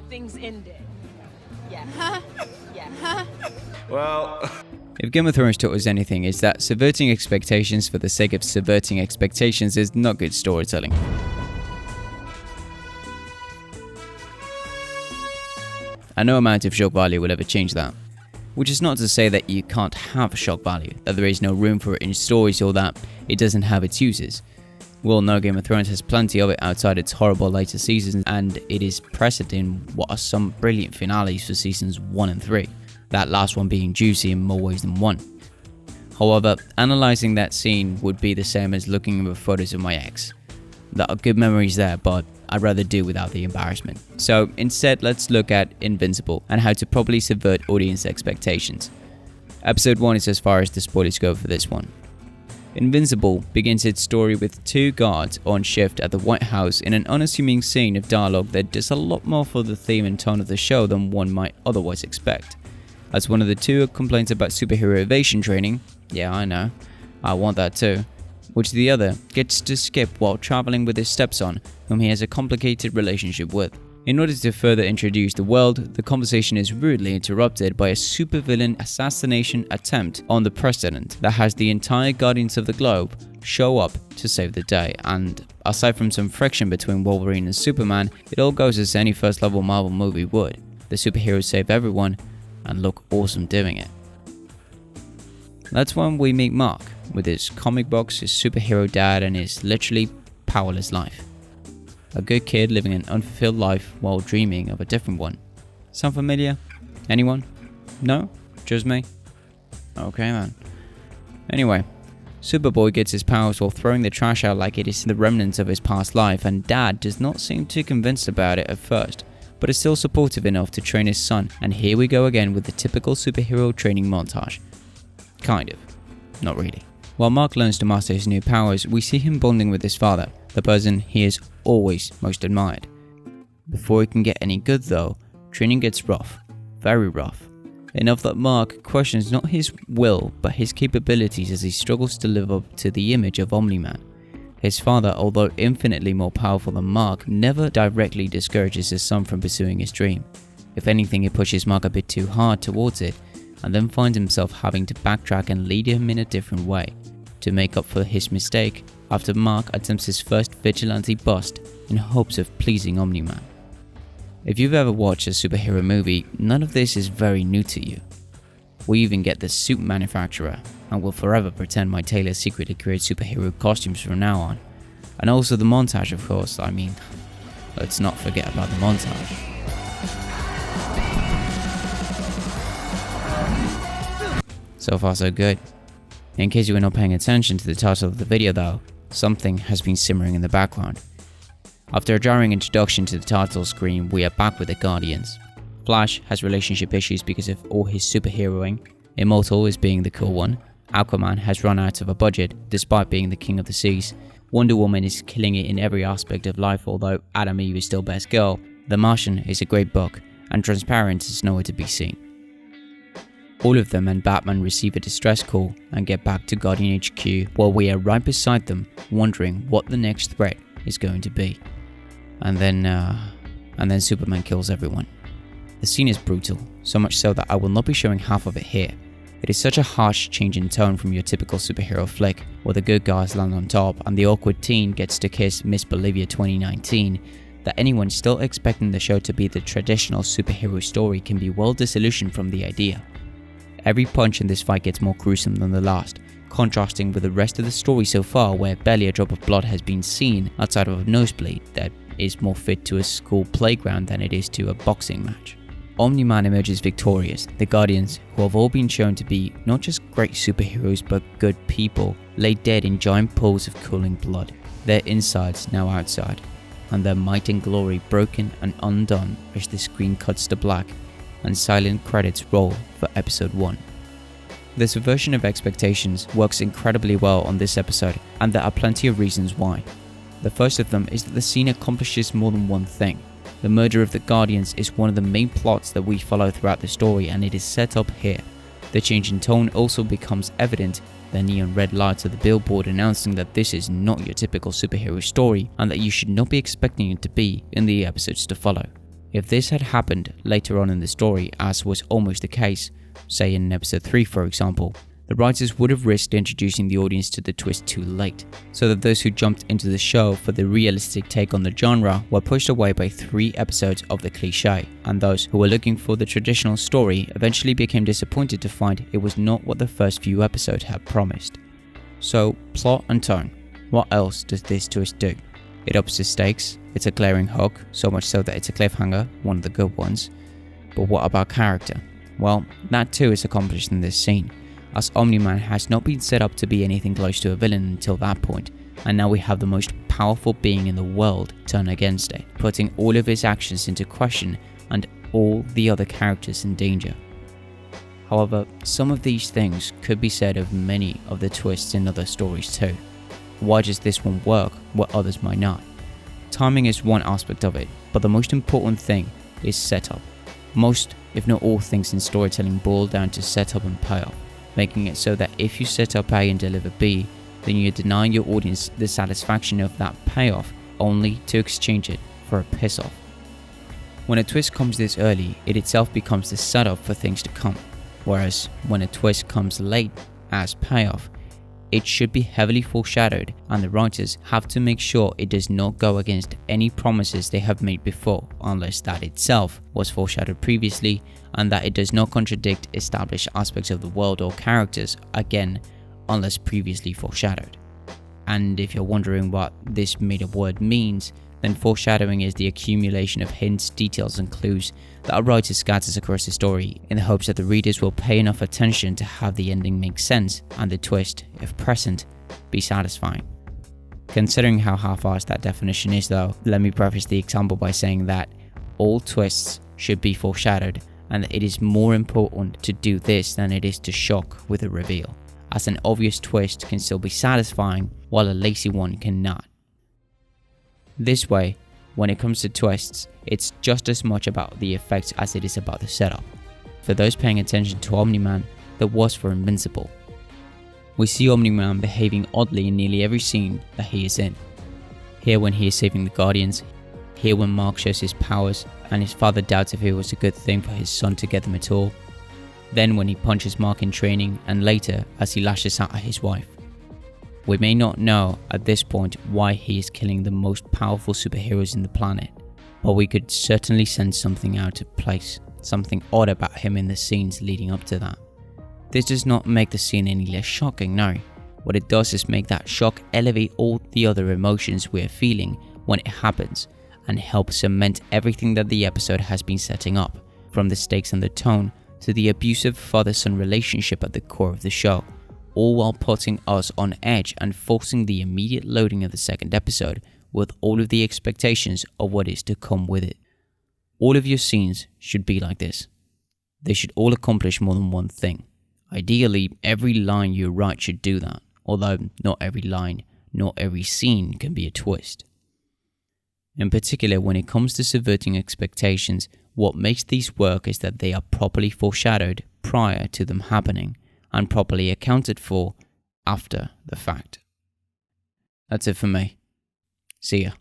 things ended. Yeah. Yeah. Well... If Game of Thrones taught us anything, it's that subverting expectations for the sake of subverting expectations is not good storytelling. And no amount of shock value will ever change that. Which is not to say that you can't have shock value, that there is no room for it in stories or that it doesn't have its uses. We all know Game of Thrones has plenty of it outside its horrible later seasons, and it is present in what are some brilliant finales for seasons 1 and 3. That last one being juicy in more ways than one. However, analysing that scene would be the same as looking over photos of my ex. There are good memories there, but I'd rather do without the embarrassment. So instead, let's look at Invincible and how to properly subvert audience expectations. Episode 1 is as far as the spoilers go for this one. Invincible begins its story with two guards on shift at the White House in an unassuming scene of dialogue that does a lot more for the theme and tone of the show than one might otherwise expect. As one of the two complains about superhero evasion training, yeah I know, I want that too, which the other gets to skip while traveling with his stepson, whom he has a complicated relationship with. In order to further introduce the world, the conversation is rudely interrupted by a supervillain assassination attempt on the president that has the entire Guardians of the Globe show up to save the day, and aside from some friction between Wolverine and Superman, it all goes as any first level Marvel movie would. The superheroes save everyone and look awesome doing it. That's when we meet Mark, with his comic books, his superhero dad, and his literally powerless life. A good kid living an unfulfilled life while dreaming of a different one. Sound familiar? Anyone? No? Just me? Okay then. Anyway, Superboy gets his powers while throwing the trash out like it is the remnants of his past life, and Dad does not seem too convinced about it at first, but is still supportive enough to train his son, and here we go again with the typical superhero training montage. Kind of. Not really. While Mark learns to master his new powers, we see him bonding with his father, the person he has always most admired. Before it can get any good though, training gets rough. Very rough. Enough that Mark questions not his will, but his capabilities as he struggles to live up to the image of Omni-Man. His father, although infinitely more powerful than Mark, never directly discourages his son from pursuing his dream. If anything, he pushes Mark a bit too hard towards it, and then finds himself having to backtrack and lead him in a different way, to make up for his mistake after Mark attempts his first vigilante bust in hopes of pleasing Omni-Man. If you've ever watched a superhero movie, none of this is very new to you. We even get the suit manufacturer, and will forever pretend my tailor secretly creates superhero costumes from now on. And also the montage, of course. I mean, let's not forget about the montage. So far so good. In case you were not paying attention to the title of the video though, something has been simmering in the background. After a jarring introduction to the title screen, we are back with the Guardians. Flash has relationship issues because of all his superheroing. Immortal is being the cool one. Aquaman has run out of a budget despite being the king of the seas. Wonder Woman is killing it in every aspect of life, although Adam Eve is still best girl. The Martian is a great book, and Transparent is nowhere to be seen. All of them and Batman receive a distress call and get back to Guardian HQ while we are right beside them, wondering what the next threat is going to be. And then Superman kills everyone. The scene is brutal, so much so that I will not be showing half of it here. It is such a harsh change in tone from your typical superhero flick, where the good guys land on top and the awkward teen gets to kiss Miss Bolivia 2019, that anyone still expecting the show to be the traditional superhero story can be well disillusioned from the idea. Every punch in this fight gets more gruesome than the last, contrasting with the rest of the story so far, where barely a drop of blood has been seen outside of a nosebleed that is more fit to a school playground than it is to a boxing match. Omni-Man emerges victorious. The Guardians, who have all been shown to be not just great superheroes but good people, lay dead in giant pools of cooling blood, their insides now outside, and their might and glory broken and undone as the screen cuts to black and silent credits roll for episode 1. The subversion of expectations works incredibly well on this episode, and there are plenty of reasons why. The first of them is that the scene accomplishes more than one thing. The murder of the Guardians is one of the main plots that we follow throughout the story, and it is set up here. The change in tone also becomes evident. The neon red lights of the billboard announcing that this is not your typical superhero story and that you should not be expecting it to be in the episodes to follow. If this had happened later on in the story, as was almost the case, say in episode 3 for example, the writers would have risked introducing the audience to the twist too late, so that those who jumped into the show for the realistic take on the genre were pushed away by 3 episodes of the cliché, and those who were looking for the traditional story eventually became disappointed to find it was not what the first few episodes had promised. So, plot and tone. What else does this twist do? It ups the stakes, it's a glaring hook, so much so that it's a cliffhanger, one of the good ones. But what about character? Well, that too is accomplished in this scene, as Omni-Man has not been set up to be anything close to a villain until that point, and now we have the most powerful being in the world turn against it, putting all of his actions into question and all the other characters in danger. However, some of these things could be said of many of the twists in other stories too. Why does this one work where others might not? Timing is one aspect of it, but the most important thing is setup. Most, if not all things in storytelling boil down to setup and payoff, making it so that if you set up A and deliver B, then you're denying your audience the satisfaction of that payoff only to exchange it for a piss off. When a twist comes this early, it itself becomes the setup for things to come, whereas when a twist comes late as payoff, it should be heavily foreshadowed, and the writers have to make sure it does not go against any promises they have made before, unless that itself was foreshadowed previously, and that it does not contradict established aspects of the world or characters, again, unless previously foreshadowed. And if you're wondering what this made-up word means, then foreshadowing is the accumulation of hints, details and clues that a writer scatters across the story in the hopes that the readers will pay enough attention to have the ending make sense and the twist, if present, be satisfying. Considering how half-assed that definition is though, let me preface the example by saying that all twists should be foreshadowed, and that it is more important to do this than it is to shock with a reveal, as an obvious twist can still be satisfying while a lazy one cannot. This way, when it comes to twists, it's just as much about the effects as it is about the setup. For those paying attention to Omni-Man, there was for Invincible. We see Omni-Man behaving oddly in nearly every scene that he is in. Here when he is saving the Guardians, here when Mark shows his powers and his father doubts if it was a good thing for his son to get them at all, then when he punches Mark in training, and later as he lashes out at his wife. We may not know at this point why he is killing the most powerful superheroes in the planet, but we could certainly sense something out of place, something odd about him in the scenes leading up to that. This does not make the scene any less shocking, no. What it does is make that shock elevate all the other emotions we are feeling when it happens, and help cement everything that the episode has been setting up, from the stakes and the tone to the abusive father-son relationship at the core of the show, all while putting us on edge and forcing the immediate loading of the second episode with all of the expectations of what is to come with it. All of your scenes should be like this. They should all accomplish more than one thing. Ideally, every line you write should do that, although not every line, not every scene can be a twist. In particular, when it comes to subverting expectations, what makes these work is that they are properly foreshadowed prior to them happening, and properly accounted for after the fact. That's it for me. See ya.